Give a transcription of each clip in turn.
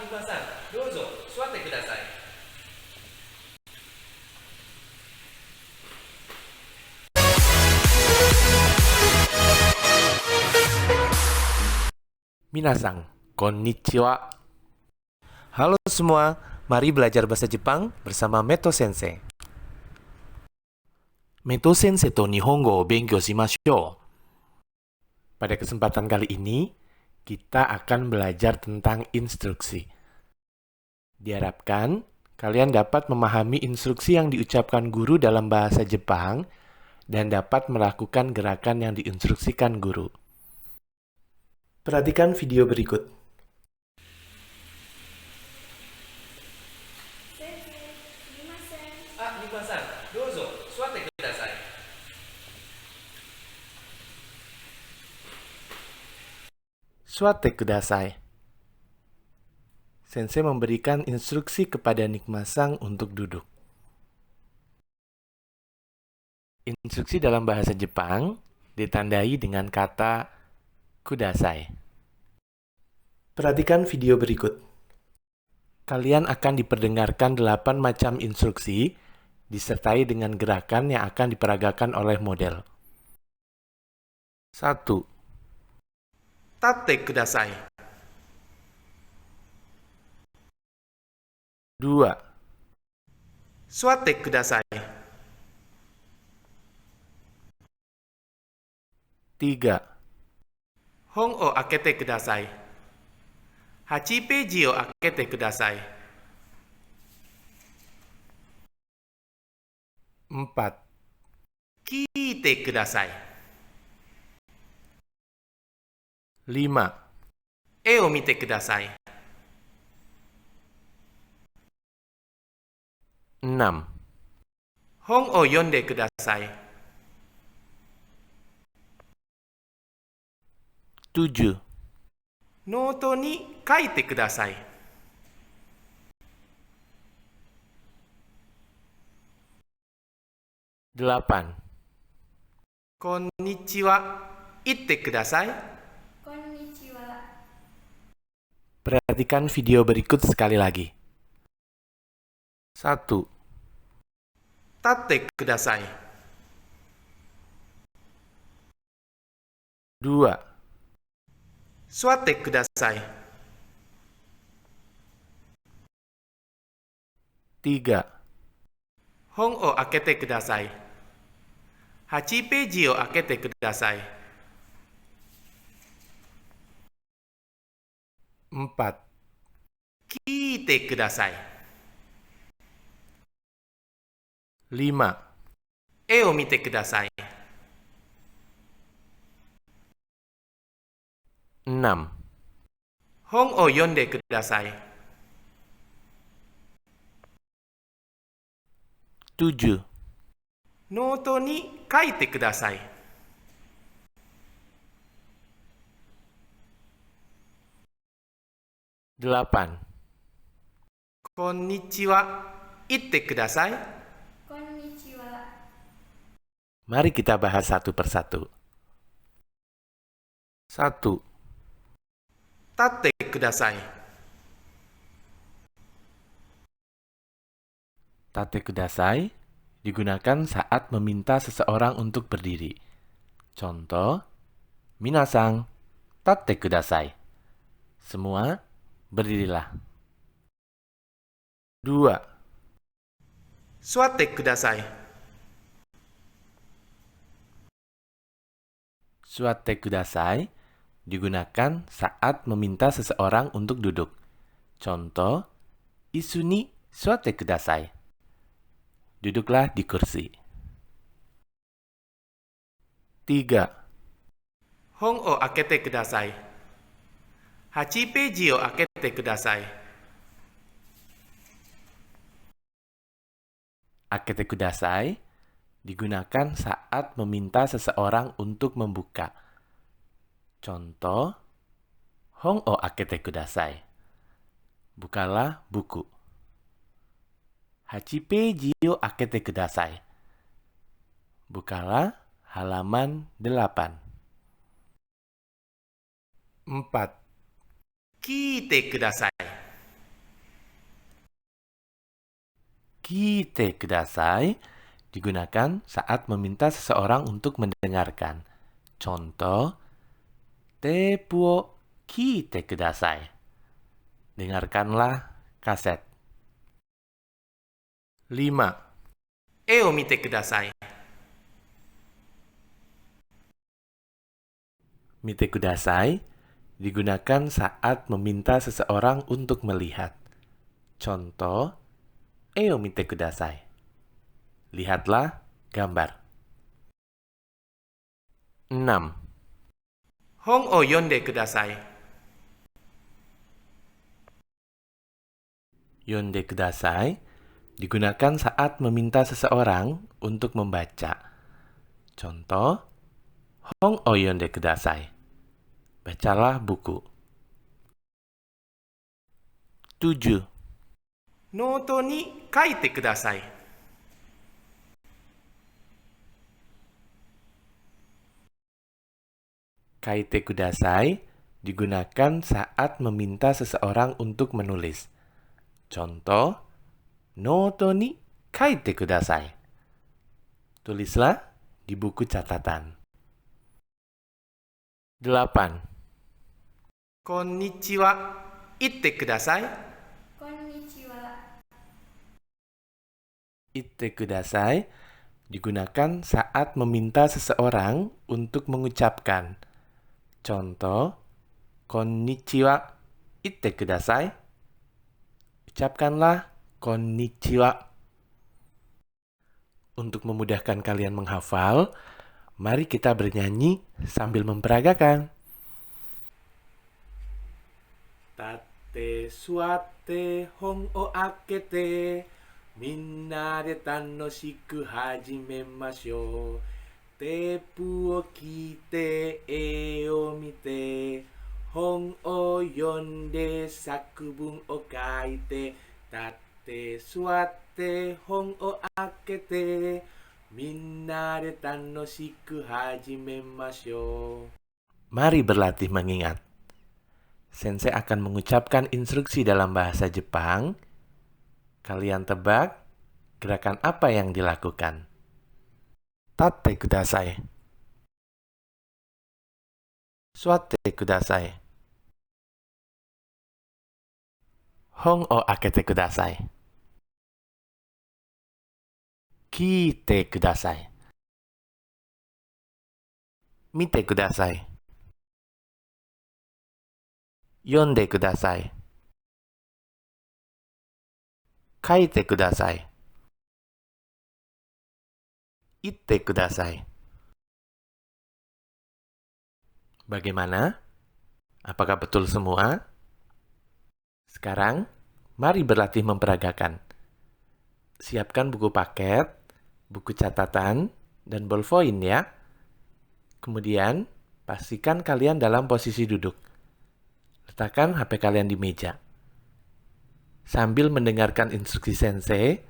皆さん、どうぞ座ってください。Minasang, konnichiwa. Halo semua, mari belajar bahasa Jepang bersama Meto Sensei. Meto Sensei to Nihongo o benkyou shimashou. Pada kesempatan kali ini, kita akan belajar tentang instruksi. Diharapkan kalian dapat memahami instruksi yang diucapkan guru dalam bahasa Jepang dan dapat melakukan gerakan yang diinstruksikan guru. Perhatikan video berikut. Nimasan, dozo, suate kudasai. Suate kudasai. Sensei memberikan instruksi kepada Nikmasang untuk duduk. Instruksi dalam bahasa Jepang ditandai dengan kata kudasai. Perhatikan video berikut. Kalian akan diperdengarkan 8 macam instruksi disertai dengan gerakan yang akan diperagakan oleh model. 1. Tate kudasai. 2. Suate kudasai. 3. Hon o akete kudasai. 8ページを開けてください。4. 聞いてください。5. 絵を見てください。6. 本を読んでください。7. ノートに書いてください。8. こんにちは。言ってください。こんにちは。Perhatikan video berikut sekali lagi. 1. 立ってください。2. 座ってください。3. 本を開けてください。8ページを開けてください。4. 聞いてください。5. 絵を見てください。6. 本を読んでください。7. ノートに書いてください。8. こんにちは。言ってください。こんにちは。Mari kita bahas satu persatu. 1. 立ってください。Tate kudasai digunakan saat meminta seseorang untuk berdiri. Contoh, minasang, tate kudasai. Semua, berdirilah. 2. Suate kudasai. Suate kudasai digunakan saat meminta seseorang untuk duduk. Contoh, isu ni suate kudasai. Duduklah di kursi. 3. 本を開けてください。8ページを開けてください。Akete kudasai digunakan saat meminta seseorang untuk membuka. Contoh, hon o akete kudasai. Bukalah buku. 8ページを開けてください。Bukalah halaman 8. 4. 聞いてください。Kite kudasai digunakan saat meminta seseorang untuk mendengarkan. Contoh, tepu wo kite kudasai. Dengarkanlah kaset. 5. E o mite kudasai. Mite kudasai digunakan saat meminta seseorang untuk melihat. Contoh, e o mite kudasai. Lihatlah gambar. 6. Hong o yonde kudasai. Yonde kudasai digunakan saat meminta seseorang untuk membaca. Contoh, Hong o yonde kudasai. Bacalah buku. 7. Noto ni kaite kudasai. Kaite kudasai digunakan saat meminta seseorang untuk menulis. Contoh, noto ni kaite kudasai. Tulislah di buku catatan. 8. Konnichiwa, itte kudasai. Konnichiwa. Itte kudasai digunakan saat meminta seseorang untuk mengucapkan. Contoh, konnichiwa, itte kudasai. Ucapkanlah konnichiwa. Untuk memudahkan kalian menghafal, mari kita bernyanyi sambil memperagakan. Tatte suatte hon o akete, minna de tanoshiku hajimemashou. Tepu o kite, e o mite, hon o yonde, sakubun o kaite. Tatte suatte hon o akete, minna de tanoshiku hajimemashou. Mari berlatih mengingat. Sensei akan mengucapkan instruksi dalam bahasa Jepang. Kalian tebak gerakan apa yang dilakukan. Tatte kudasai. Suatte kudasai. Hon o akete kudasai. Kiite kudasai. Mite kudasai. Yonde kudasai. Kaite kudasai. Itte kudasai. Bagaimana? Apakah betul semua? Sekarang, mari berlatih memperagakan. Siapkan buku paket, buku catatan, dan ballpoint ya. Kemudian, pastikan kalian dalam posisi duduk. Letakkan HP kalian di meja. Sambil mendengarkan instruksi sensei,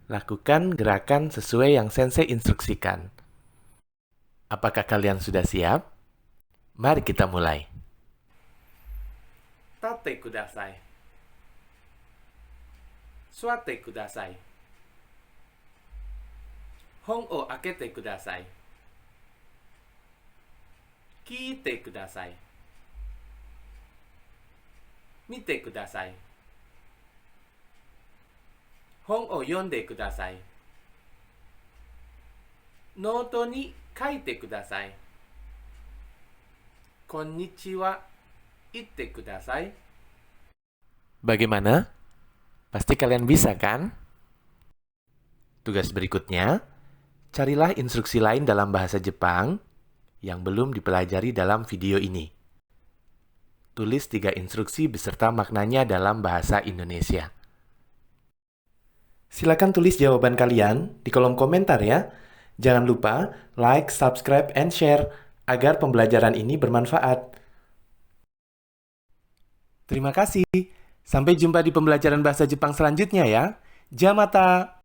lakukan gerakan sesuai yang sensei instruksikan. Apakah kalian sudah siap? Mari kita mulai. Tatte kudasai. Suatte kudasai. Hon o akete kudasai. Kiite kudasai. Mite kudasai. Hon o yonde kudasai. Noto ni kaite kudasai. Konnichiwa, itte kudasai. Bagaimana? Pasti kalian bisa kan? Tugas berikutnya, carilah instruksi lain dalam bahasa Jepang yang belum dipelajari dalam video ini. Tulis 3 instruksi beserta maknanya dalam bahasa Indonesia. Silakan tulis jawaban kalian di kolom komentar ya. Jangan lupa like, subscribe, and share agar pembelajaran ini bermanfaat. Terima kasih. Sampai jumpa di pembelajaran bahasa Jepang selanjutnya ya. Jamata!